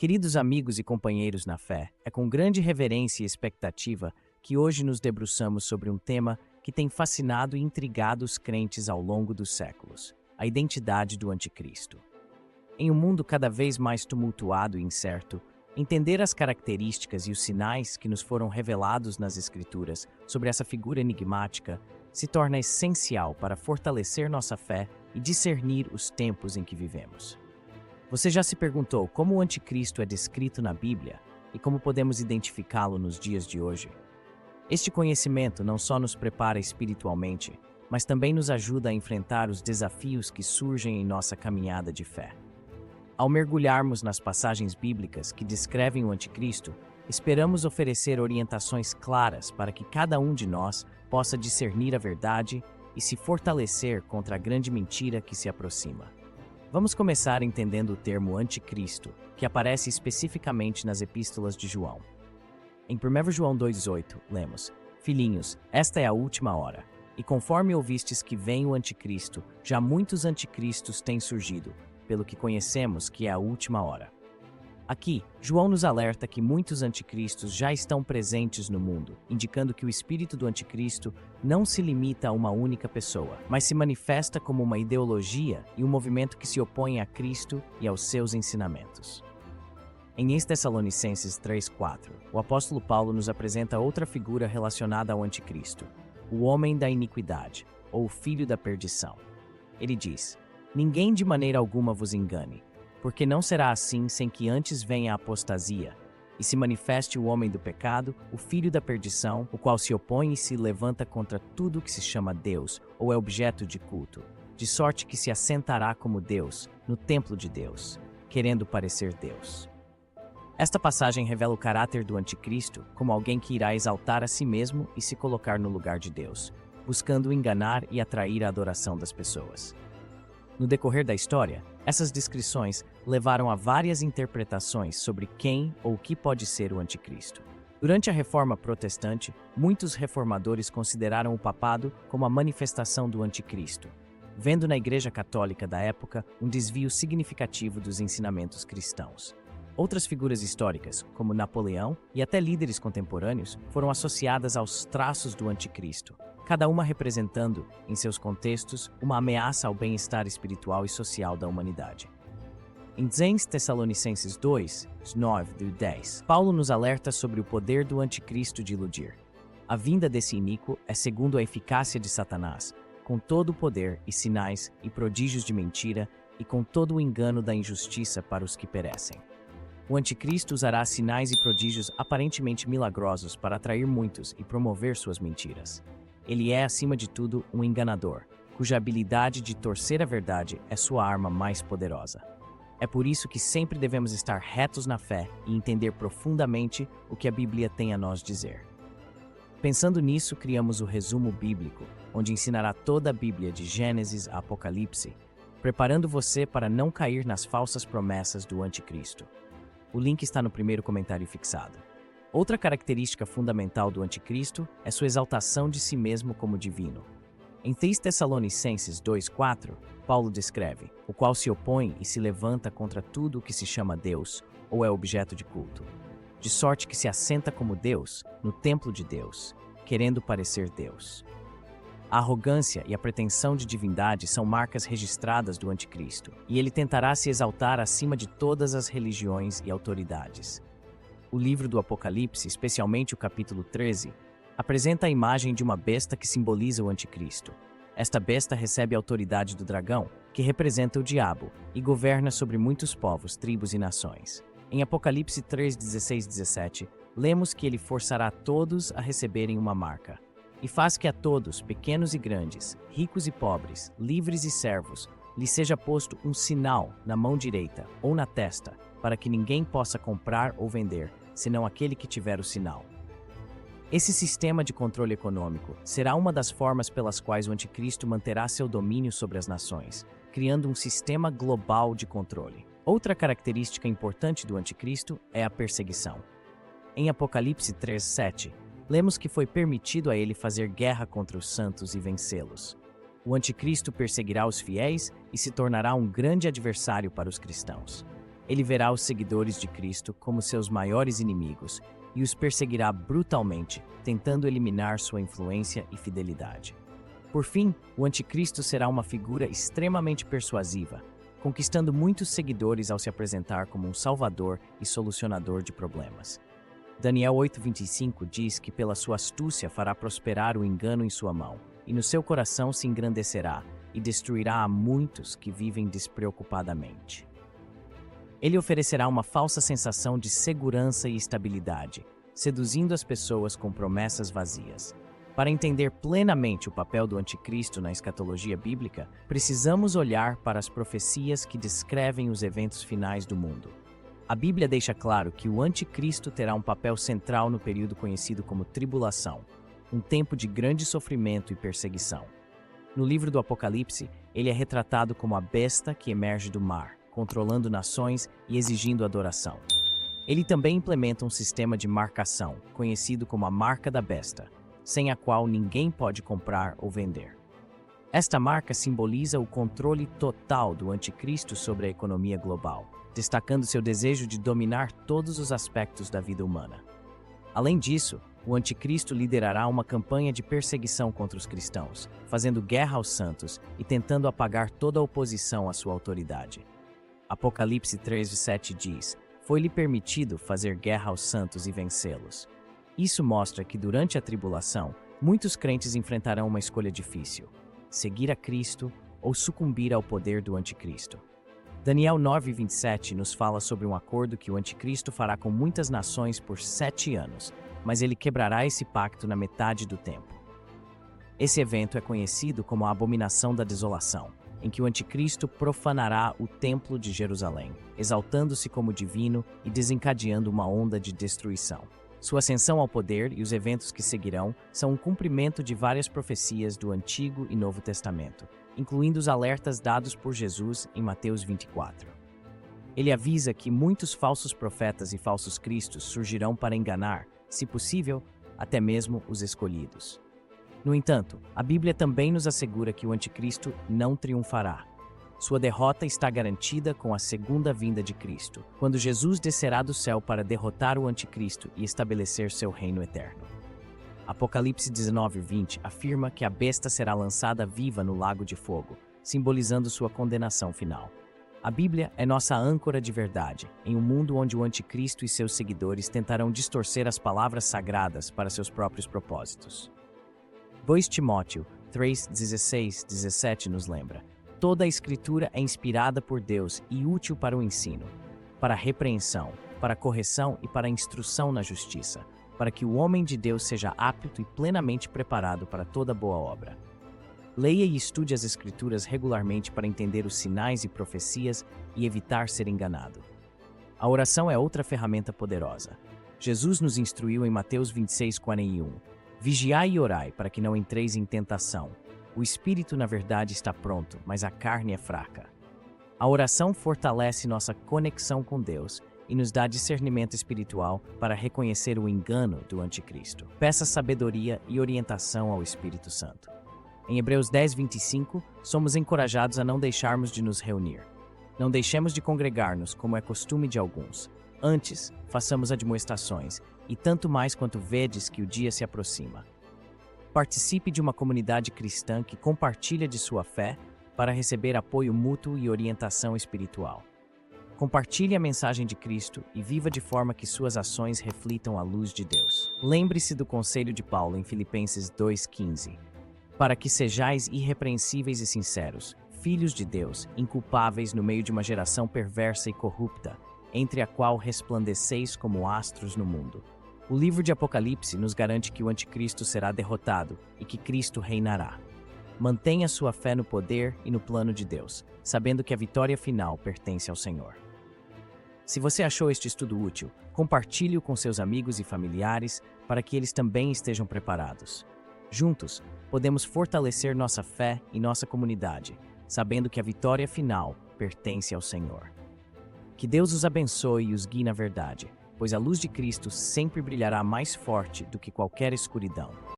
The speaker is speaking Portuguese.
Queridos amigos e companheiros na fé, é com grande reverência e expectativa que hoje nos debruçamos sobre um tema que tem fascinado e intrigado os crentes ao longo dos séculos: a identidade do Anticristo. Em um mundo cada vez mais tumultuado e incerto, entender as características e os sinais que nos foram revelados nas Escrituras sobre essa figura enigmática se torna essencial para fortalecer nossa fé e discernir os tempos em que vivemos. Você já se perguntou como o Anticristo é descrito na Bíblia e como podemos identificá-lo nos dias de hoje? Este conhecimento não só nos prepara espiritualmente, mas também nos ajuda a enfrentar os desafios que surgem em nossa caminhada de fé. Ao mergulharmos nas passagens bíblicas que descrevem o Anticristo, esperamos oferecer orientações claras para que cada um de nós possa discernir a verdade e se fortalecer contra a grande mentira que se aproxima. Vamos começar entendendo o termo Anticristo, que aparece especificamente nas epístolas de João. Em 1 João 2,8, lemos: Filhinhos, esta é a última hora, e conforme ouvistes que vem o Anticristo, já muitos anticristos têm surgido, pelo que conhecemos que é a última hora. Aqui, João nos alerta que muitos anticristos já estão presentes no mundo, indicando que o espírito do anticristo não se limita a uma única pessoa, mas se manifesta como uma ideologia e um movimento que se opõe a Cristo e aos seus ensinamentos. Em 1 Tessalonicenses 3,4, o apóstolo Paulo nos apresenta outra figura relacionada ao anticristo, o homem da iniquidade, ou o filho da perdição. Ele diz: Ninguém de maneira alguma vos engane, porque não será assim sem que antes venha a apostasia, e se manifeste o homem do pecado, o filho da perdição, o qual se opõe e se levanta contra tudo que se chama Deus, ou é objeto de culto, de sorte que se assentará como Deus, no templo de Deus, querendo parecer Deus. Esta passagem revela o caráter do anticristo como alguém que irá exaltar a si mesmo e se colocar no lugar de Deus, buscando enganar e atrair a adoração das pessoas. No decorrer da história, essas descrições levaram a várias interpretações sobre quem ou o que pode ser o anticristo. Durante a Reforma Protestante, muitos reformadores consideraram o papado como a manifestação do anticristo, vendo na Igreja Católica da época um desvio significativo dos ensinamentos cristãos. Outras figuras históricas, como Napoleão e até líderes contemporâneos, foram associadas aos traços do anticristo, cada uma representando, em seus contextos, uma ameaça ao bem-estar espiritual e social da humanidade. Em 2 Tessalonicenses 2, 9-10, Paulo nos alerta sobre o poder do anticristo de iludir. A vinda desse iníquo é segundo a eficácia de Satanás, com todo o poder e sinais e prodígios de mentira e com todo o engano da injustiça para os que perecem. O anticristo usará sinais e prodígios aparentemente milagrosos para atrair muitos e promover suas mentiras. Ele é, acima de tudo, um enganador, cuja habilidade de torcer a verdade é sua arma mais poderosa. É por isso que sempre devemos estar retos na fé e entender profundamente o que a Bíblia tem a nós dizer. Pensando nisso, criamos o resumo bíblico, onde ensinará toda a Bíblia de Gênesis a Apocalipse, preparando você para não cair nas falsas promessas do anticristo. O link está no primeiro comentário fixado. Outra característica fundamental do anticristo é sua exaltação de si mesmo como divino. Em 3 Tessalonicenses 2,4, Paulo descreve: o qual se opõe e se levanta contra tudo o que se chama Deus, ou é objeto de culto, de sorte que se assenta como Deus, no templo de Deus, querendo parecer Deus. A arrogância e a pretensão de divindade são marcas registradas do anticristo, e ele tentará se exaltar acima de todas as religiões e autoridades. O livro do Apocalipse, especialmente o capítulo 13, apresenta a imagem de uma besta que simboliza o anticristo. Esta besta recebe a autoridade do dragão, que representa o diabo, e governa sobre muitos povos, tribos e nações. Em Apocalipse 3, 16-17, lemos que ele forçará todos a receberem uma marca, e faz que a todos, pequenos e grandes, ricos e pobres, livres e servos, lhe seja posto um sinal na mão direita ou na testa, para que ninguém possa comprar ou vender, senão aquele que tiver o sinal. Esse sistema de controle econômico será uma das formas pelas quais o anticristo manterá seu domínio sobre as nações, criando um sistema global de controle. Outra característica importante do anticristo é a perseguição. Em Apocalipse 3:7, lemos que foi permitido a ele fazer guerra contra os santos e vencê-los. O anticristo perseguirá os fiéis e se tornará um grande adversário para os cristãos. Ele verá os seguidores de Cristo como seus maiores inimigos e os perseguirá brutalmente, tentando eliminar sua influência e fidelidade. Por fim, o anticristo será uma figura extremamente persuasiva, conquistando muitos seguidores ao se apresentar como um salvador e solucionador de problemas. Daniel 8:25 diz que pela sua astúcia fará prosperar o engano em sua mão, e no seu coração se engrandecerá e destruirá a muitos que vivem despreocupadamente. Ele oferecerá uma falsa sensação de segurança e estabilidade, seduzindo as pessoas com promessas vazias. Para entender plenamente o papel do anticristo na escatologia bíblica, precisamos olhar para as profecias que descrevem os eventos finais do mundo. A Bíblia deixa claro que o anticristo terá um papel central no período conhecido como tribulação, um tempo de grande sofrimento e perseguição. No livro do Apocalipse, ele é retratado como a besta que emerge do mar, controlando nações e exigindo adoração. Ele também implementa um sistema de marcação, conhecido como a marca da besta, sem a qual ninguém pode comprar ou vender. Esta marca simboliza o controle total do anticristo sobre a economia global, destacando seu desejo de dominar todos os aspectos da vida humana. Além disso, o anticristo liderará uma campanha de perseguição contra os cristãos, fazendo guerra aos santos e tentando apagar toda a oposição à sua autoridade. Apocalipse 3:7 diz: "Foi-lhe permitido fazer guerra aos santos e vencê-los." Isso mostra que durante a tribulação, muitos crentes enfrentarão uma escolha difícil: seguir a Cristo ou sucumbir ao poder do anticristo. Daniel 9:27 nos fala sobre um acordo que o anticristo fará com muitas nações por 7 anos, mas ele quebrará esse pacto na metade do tempo. Esse evento é conhecido como a Abominação da Desolação, em que o anticristo profanará o Templo de Jerusalém, exaltando-se como divino e desencadeando uma onda de destruição. Sua ascensão ao poder e os eventos que seguirão são um cumprimento de várias profecias do Antigo e Novo Testamento, incluindo os alertas dados por Jesus em Mateus 24. Ele avisa que muitos falsos profetas e falsos cristos surgirão para enganar, se possível, até mesmo os escolhidos. No entanto, a Bíblia também nos assegura que o anticristo não triunfará. Sua derrota está garantida com a segunda vinda de Cristo, quando Jesus descerá do céu para derrotar o anticristo e estabelecer seu reino eterno. Apocalipse 19:20 afirma que a besta será lançada viva no lago de fogo, simbolizando sua condenação final. A Bíblia é nossa âncora de verdade, em um mundo onde o anticristo e seus seguidores tentarão distorcer as palavras sagradas para seus próprios propósitos. 2 Timóteo 3:16-17 nos lembra: "Toda a Escritura é inspirada por Deus e útil para o ensino, para a repreensão, para a correção e para a instrução na justiça, para que o homem de Deus seja apto e plenamente preparado para toda boa obra." Leia e estude as Escrituras regularmente para entender os sinais e profecias e evitar ser enganado. A oração é outra ferramenta poderosa. Jesus nos instruiu em Mateus 26:41: "Vigiai e orai para que não entreis em tentação. O espírito, na verdade, está pronto, mas a carne é fraca." A oração fortalece nossa conexão com Deus e nos dá discernimento espiritual para reconhecer o engano do anticristo. Peça sabedoria e orientação ao Espírito Santo. Em Hebreus 10:25, somos encorajados a não deixarmos de nos reunir. Não deixemos de congregar-nos, como é costume de alguns. Antes, façamos admoestações, e tanto mais quanto vedes que o dia se aproxima. Participe de uma comunidade cristã que compartilha de sua fé para receber apoio mútuo e orientação espiritual. Compartilhe a mensagem de Cristo e viva de forma que suas ações reflitam a luz de Deus. Lembre-se do conselho de Paulo em Filipenses 2:15. "Para que sejais irrepreensíveis e sinceros, filhos de Deus, inculpáveis no meio de uma geração perversa e corrupta, entre a qual resplandeceis como astros no mundo." O livro de Apocalipse nos garante que o anticristo será derrotado e que Cristo reinará. Mantenha sua fé no poder e no plano de Deus, sabendo que a vitória final pertence ao Senhor. Se você achou este estudo útil, compartilhe-o com seus amigos e familiares para que eles também estejam preparados. Juntos, podemos fortalecer nossa fé e nossa comunidade, sabendo que a vitória final pertence ao Senhor. Que Deus os abençoe e os guie na verdade, pois a luz de Cristo sempre brilhará mais forte do que qualquer escuridão.